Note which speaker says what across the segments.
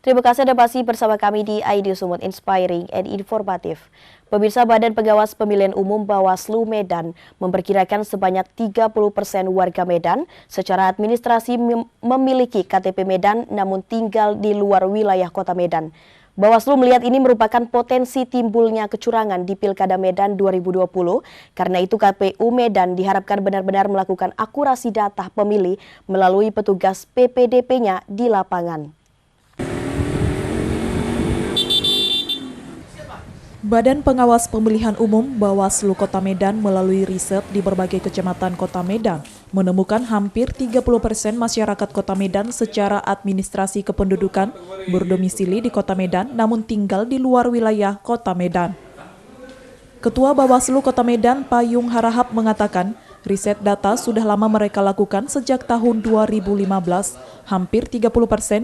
Speaker 1: Terima kasih Anda masih bersama kami di ID Sumut Inspiring and Informatif. Pemirsa, Badan Pengawas Pemilihan Umum Bawaslu Medan memperkirakan sebanyak 30% warga Medan secara administrasi memiliki KTP Medan namun tinggal di luar wilayah kota Medan. Bawaslu melihat ini merupakan potensi timbulnya kecurangan di Pilkada Medan 2020. Karena itu KPU Medan diharapkan benar-benar melakukan akurasi data pemilih melalui petugas PPDP-nya di lapangan.
Speaker 2: Badan Pengawas Pemilihan Umum Bawaslu Kota Medan melalui riset di berbagai kecamatan Kota Medan menemukan hampir 30% masyarakat Kota Medan secara administrasi kependudukan berdomisili di Kota Medan namun tinggal di luar wilayah Kota Medan. Ketua Bawaslu Kota Medan Payung Harahap mengatakan, riset data sudah lama mereka lakukan sejak tahun 2015. Hampir 30%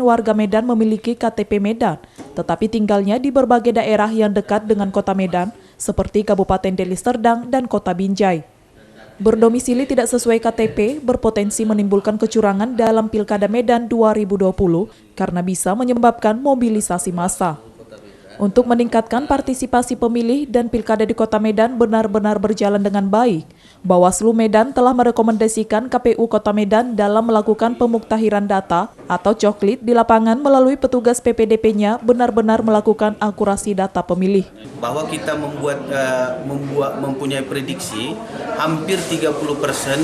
Speaker 2: warga Medan memiliki KTP Medan, tetapi tinggalnya di berbagai daerah yang dekat dengan Kota Medan, seperti Kabupaten Deli Serdang dan Kota Binjai. Berdomisili tidak sesuai KTP berpotensi menimbulkan kecurangan dalam Pilkada Medan 2020 karena bisa menyebabkan mobilisasi massa. Untuk meningkatkan partisipasi pemilih dan pilkada di Kota Medan benar-benar berjalan dengan baik, Bawaslu Medan telah merekomendasikan KPU Kota Medan dalam melakukan pemuktahiran data atau coklit di lapangan melalui petugas PPDP-nya benar-benar melakukan akurasi data pemilih.
Speaker 3: Bahwa kita mempunyai prediksi hampir 30%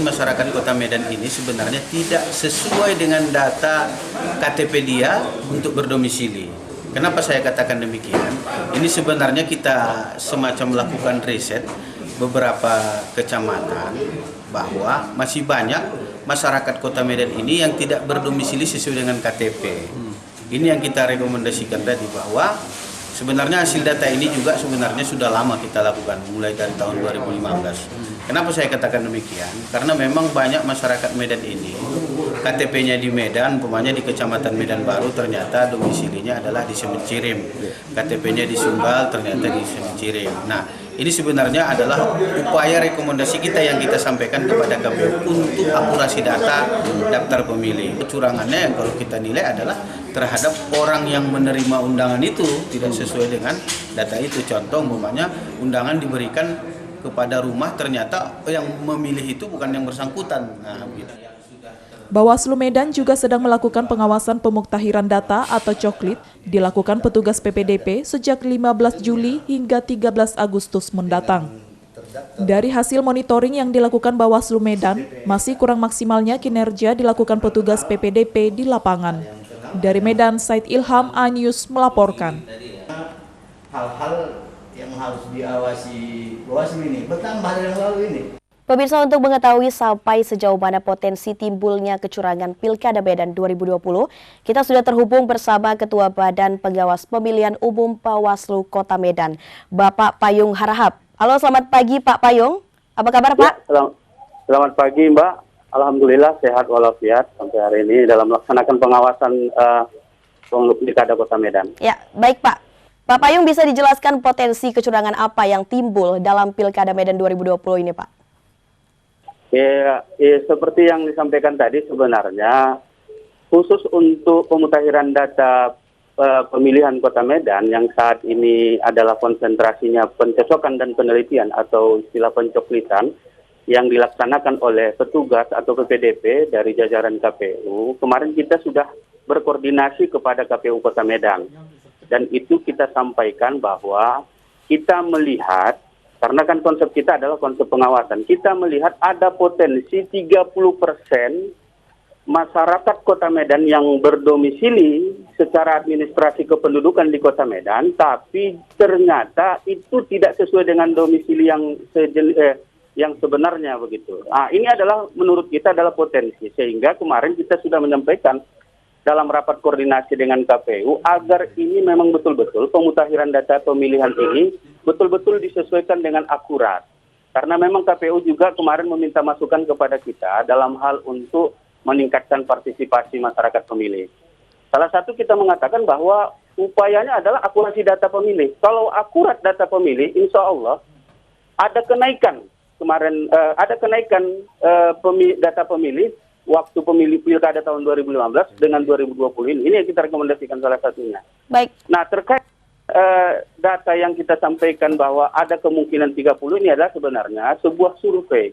Speaker 3: masyarakat Kota Medan ini sebenarnya tidak sesuai dengan data KTP dia untuk berdomisili. Kenapa saya katakan demikian? Ini sebenarnya kita semacam melakukan riset beberapa kecamatan bahwa masih banyak masyarakat Kota Medan ini yang tidak berdomisili sesuai dengan KTP. Ini yang kita rekomendasikan tadi bahwa sebenarnya hasil data ini juga sebenarnya sudah lama kita lakukan mulai dari tahun 2015. Kenapa saya katakan demikian? Karena memang banyak masyarakat Medan ini KTP-nya di Medan, umpamanya di Kecamatan Medan Baru ternyata domisilinya adalah di Semencirim. KTP-nya di Sumgal ternyata di Semencirim. Nah, ini sebenarnya adalah upaya rekomendasi kita yang kita sampaikan kepada KPU untuk akurasi data daftar pemilih. Kecurangannya yang kalau kita nilai adalah terhadap orang yang menerima undangan itu tidak sesuai dengan data itu. Contoh umpamanya undangan diberikan kepada rumah ternyata yang memilih itu bukan yang bersangkutan. Nah, gitu.
Speaker 2: Bawaslu Medan juga sedang melakukan pengawasan pemuktahiran data atau coklit dilakukan petugas PPDP sejak 15 Juli hingga 13 Agustus mendatang. Dari hasil monitoring yang dilakukan Bawaslu Medan, masih kurang maksimalnya kinerja dilakukan petugas PPDP di lapangan. Dari Medan, Said Ilham, A-News melaporkan.
Speaker 4: Hal-hal yang harus diawasi Bawaslu ini bertambah dari yang lalu ini.
Speaker 1: Pemirsa, untuk mengetahui sampai sejauh mana potensi timbulnya kecurangan Pilkada Medan 2020, kita sudah terhubung bersama Ketua Badan Pengawas Pemilihan Umum Bawaslu Kota Medan, Bapak Payung Harahap. Halo, selamat pagi Pak Payung. Apa kabar Pak?
Speaker 5: Ya, selamat pagi Mbak. Alhamdulillah sehat walafiat sampai hari ini dalam melaksanakan pengawasan Pilkada Kota Medan. Ya, baik Pak. Pak Payung, bisa dijelaskan potensi kecurangan apa yang timbul dalam Pilkada Medan 2020 ini Pak? Ya, seperti yang disampaikan tadi sebenarnya khusus untuk pemutahiran data pemilihan Kota Medan yang saat ini adalah konsentrasinya pencocokan dan penelitian atau istilah pencoklitan yang dilaksanakan oleh petugas atau PPDP dari jajaran KPU. Kemarin kita sudah berkoordinasi kepada KPU Kota Medan dan itu kita sampaikan bahwa kita melihat, karena kan konsep kita adalah konsep pengawasan. Kita melihat ada potensi 30% masyarakat Kota Medan yang berdomisili secara administrasi kependudukan di Kota Medan, tapi ternyata itu tidak sesuai dengan domisili yang sebenarnya begitu. Nah, ini adalah menurut kita adalah potensi, sehingga kemarin kita sudah menyampaikan dalam rapat koordinasi dengan KPU agar ini memang betul-betul pemutahiran data pemilihan ini betul-betul disesuaikan dengan akurat. Karena memang KPU juga kemarin meminta masukan kepada kita dalam hal untuk meningkatkan partisipasi masyarakat pemilih. Salah satu kita mengatakan bahwa upayanya adalah akurasi data pemilih. Kalau akurat data pemilih, insya Allah ada kenaikan kemarin, data pemilih waktu pemilu pilkada tahun 2015 dengan 2020 ini yang kita rekomendasikan salah satunya.
Speaker 1: Baik.
Speaker 5: Nah, terkait data yang kita sampaikan bahwa ada kemungkinan 30 ini adalah sebenarnya sebuah survei.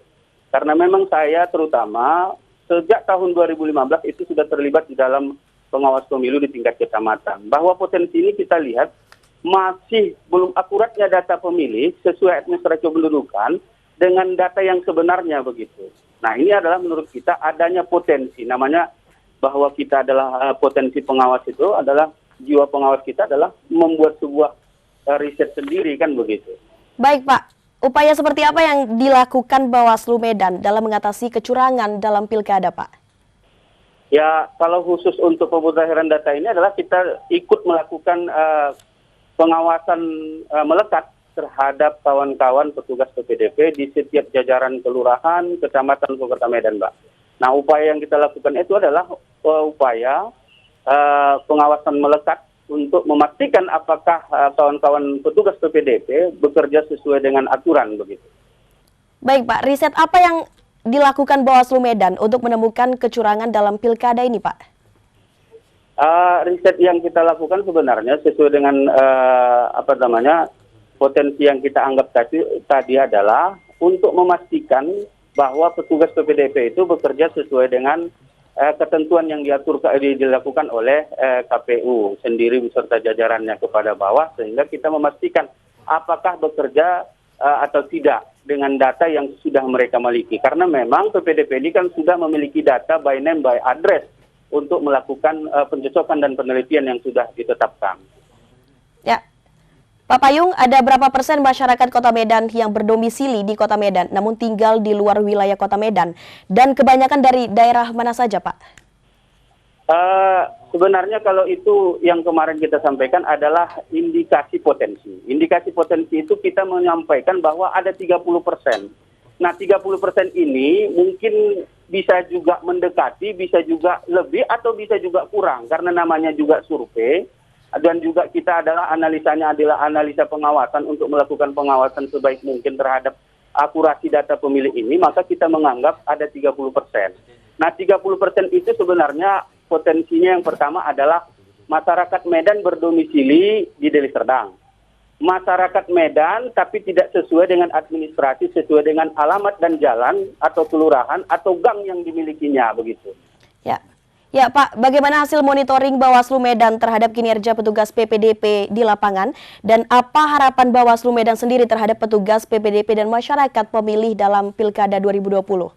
Speaker 5: Karena memang saya terutama sejak tahun 2015 itu sudah terlibat di dalam pengawas pemilu di tingkat kecamatan. Bahwa potensi ini kita lihat masih belum akuratnya data pemilih sesuai administrasi kependudukan dengan data yang sebenarnya begitu. Nah, ini adalah menurut kita adanya potensi, namanya bahwa kita adalah potensi pengawas itu adalah jiwa pengawas kita adalah membuat sebuah riset sendiri kan begitu.
Speaker 1: Baik Pak, upaya seperti apa yang dilakukan Bawaslu Medan dalam mengatasi kecurangan dalam pilkada Pak?
Speaker 5: Ya, kalau khusus untuk pemutahiran data ini adalah kita ikut melakukan pengawasan melekat terhadap kawan-kawan petugas PPDP di setiap jajaran kelurahan, kecamatan, Kota Medan, Mbak. Nah, upaya yang kita lakukan itu adalah upaya pengawasan melekat untuk memastikan apakah kawan-kawan petugas PPDP bekerja sesuai dengan aturan begitu.
Speaker 1: Baik Pak, riset apa yang dilakukan Bawaslu Medan untuk menemukan kecurangan dalam pilkada ini Pak?
Speaker 5: Riset yang kita lakukan sebenarnya sesuai dengan potensi yang kita anggap tadi adalah untuk memastikan bahwa petugas PPDP itu bekerja sesuai dengan ketentuan yang dilakukan oleh KPU sendiri beserta jajarannya kepada bawah, sehingga kita memastikan apakah bekerja atau tidak dengan data yang sudah mereka miliki. Karena memang PPDP ini kan sudah memiliki data by name by address untuk melakukan pencocokan dan penelitian yang sudah ditetapkan. Ya.
Speaker 1: Pak Payung, ada berapa persen masyarakat Kota Medan yang berdomisili di Kota Medan namun tinggal di luar wilayah Kota Medan? Dan kebanyakan dari daerah mana saja, Pak?
Speaker 5: Sebenarnya kalau itu yang kemarin kita sampaikan adalah indikasi potensi. Indikasi potensi itu kita menyampaikan bahwa ada 30%. Nah, 30% ini mungkin bisa juga mendekati, bisa juga lebih, atau bisa juga kurang. Karena namanya juga survei. Dan juga kita adalah analisanya adalah analisa pengawasan untuk melakukan pengawasan sebaik mungkin terhadap akurasi data pemilih ini, maka kita menganggap ada 30%. Nah, 30% itu sebenarnya potensinya yang pertama adalah masyarakat Medan berdomisili di Deli Serdang. Masyarakat Medan tapi tidak sesuai dengan administrasi, sesuai dengan alamat dan jalan atau kelurahan atau gang yang dimilikinya begitu.
Speaker 1: Ya Pak, bagaimana hasil monitoring Bawaslu Medan terhadap kinerja petugas PPDP di lapangan dan apa harapan Bawaslu Medan sendiri terhadap petugas PPDP dan masyarakat pemilih dalam Pilkada 2020?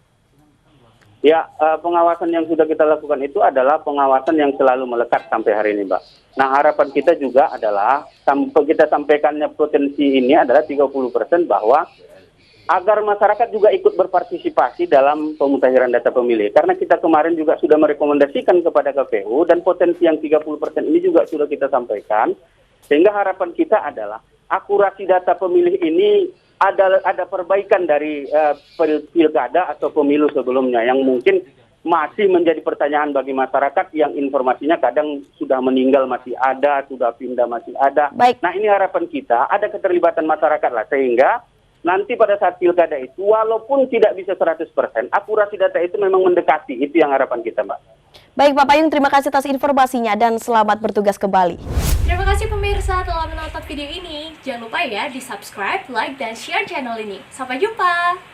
Speaker 5: Ya, pengawasan yang sudah kita lakukan itu adalah pengawasan yang selalu melekat sampai hari ini, Mbak. Nah, harapan kita juga adalah kita sampaikannya potensi ini adalah 30% bahwa agar masyarakat juga ikut berpartisipasi dalam pemutahiran data pemilih. Karena kita kemarin juga sudah merekomendasikan kepada KPU dan potensi yang 30% ini juga sudah kita sampaikan. Sehingga harapan kita adalah akurasi data pemilih ini ada perbaikan dari pilkada atau pemilu sebelumnya yang mungkin masih menjadi pertanyaan bagi masyarakat yang informasinya kadang sudah meninggal masih ada, sudah pindah masih ada.
Speaker 1: Baik.
Speaker 5: Nah, ini harapan kita ada keterlibatan masyarakat lah sehingga nanti pada saat pilkada itu, walaupun tidak bisa 100%, akurasi data itu memang mendekati. Itu yang harapan kita, Mbak.
Speaker 1: Baik, Pak Payung, terima kasih atas informasinya dan selamat bertugas kembali.
Speaker 6: Terima kasih pemirsa telah menonton video ini. Jangan lupa ya di subscribe, like, dan share channel ini. Sampai jumpa!